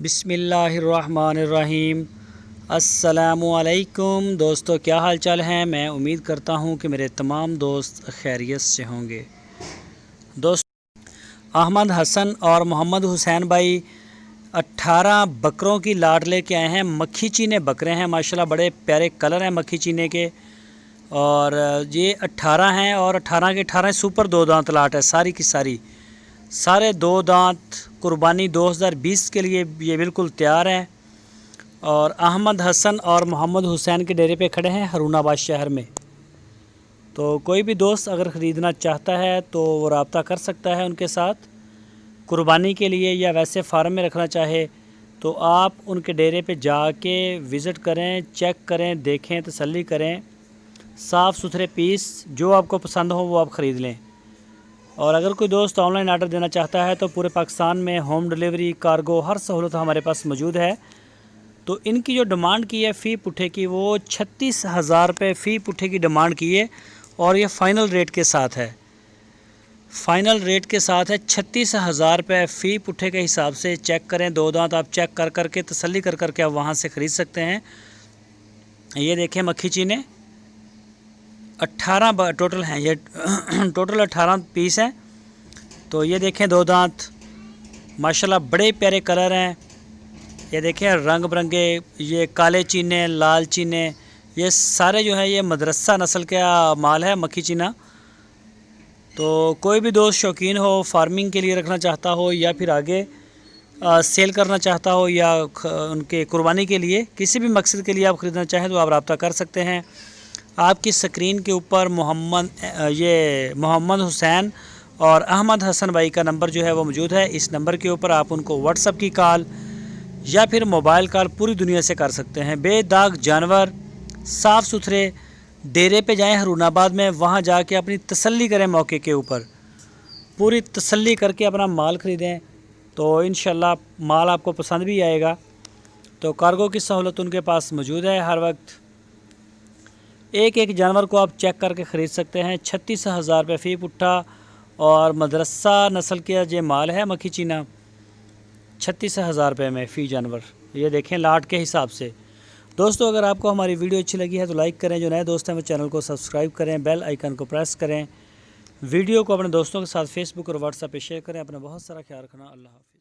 बिस्मिल्लाहिर्रहमानिर्रहीम। अस्सलामुअलैकुम दोस्तों, क्या हाल चाल हैं। मैं उम्मीद करता हूं कि मेरे तमाम दोस्त खैरियत से होंगे। दोस्त अहमद हसन और मोहम्मद हुसैन भाई 18 बकरों की लाट लेके आए हैं। मक्खी चीने बकरे हैं, माशाल्लाह बड़े प्यारे कलर हैं मक्खी चीने के। और ये 18 हैं और 18 के 18 सुपर 2 दांत लाट है, सारी की सारे 2 दांत कुर्बानी 2020 के लिए ये बिल्कुल तैयार है। और अहमद हसन और मोहम्मद हुसैन के डेरे पे खड़े हैं हरुणाबाद शहर में। तो कोई भी दोस्त अगर ख़रीदना चाहता है तो वो रब्ता कर सकता है उनके साथ कुर्बानी के लिए, या वैसे फार्म में रखना चाहे तो आप उनके डेरे पे जाके विज़िट करें, चेक करें, देखें, तसल्ली करें। साफ़ सुथरे पीस जो आपको पसंद हो वो आप ख़रीद लें। और अगर कोई दोस्त ऑनलाइन आर्डर देना चाहता है तो पूरे पाकिस्तान में होम डिलीवरी, कार्गो, हर सहूलत हमारे पास मौजूद है। तो इनकी जो डिमांड की है फ़ी पुट्ठे की, वो 36,000 रुपये फ़ी पुट्ठे की डिमांड की है। और ये फ़ाइनल रेट के साथ है, फ़ाइनल रेट के साथ है 36,000 रुपये फ़ी पुट्ठे के हिसाब से। चेक करें, 2 दांत आप चेक कर करके तसल्ली कर करके आप वहाँ से ख़रीद सकते हैं। ये देखें मक्खी चीने 18 टोटल हैं, ये टोटल 18 पीस हैं। तो ये देखें 2 दांत माशाल्लाह बड़े प्यारे कलर हैं। ये देखें रंग बिरंगे, ये काले चीने, लाल चीने, ये सारे जो है ये मदरसा नस्ल का माल है मक्खी चीना। तो कोई भी दोस्त शौकीन हो, फार्मिंग के लिए रखना चाहता हो या फिर आगे सेल करना चाहता हो या उनके कुर्बानी के लिए किसी भी मकसद के लिए आप ख़रीदना चाहें तो आप रब्ता कर सकते हैं। आपकी स्क्रीन के ऊपर मोहम्मद हुसैन और अहमद हसन भाई का नंबर जो है वो मौजूद है। इस नंबर के ऊपर आप उनको व्हाट्सएप की कॉल या फिर मोबाइल कॉल पूरी दुनिया से कर सकते हैं। बेदाग जानवर, साफ़ सुथरे डेरे पे जाएं हरुणाबाद में, वहाँ जाके अपनी तसल्ली करें, मौके के ऊपर पूरी तसल्ली करके अपना माल ख़रीदें तो इंशाल्लाह माल आपको पसंद भी आएगा। तो कार्गो की सहूलत उनके पास मौजूद है हर वक्त। एक एक जानवर को आप चेक करके ख़रीद सकते हैं। 36,000 रुपये फ़ी पुट्ठा और मदरसा नस्ल का ये माल है मक्खी चीना, 36,000 रुपये में फ़ी जानवर। ये देखें लाट के हिसाब से। दोस्तों अगर आपको हमारी वीडियो अच्छी लगी है तो लाइक करें, जो नए दोस्त हैं वो चैनल को सब्सक्राइब करें, बेल आइकन को प्रेस करें, वीडियो को अपने दोस्तों के साथ फेसबुक और व्हाट्सएप पे शेयर करें। अपना बहुत सारा ख्याल रखना। अल्लाह हाफ़िज़।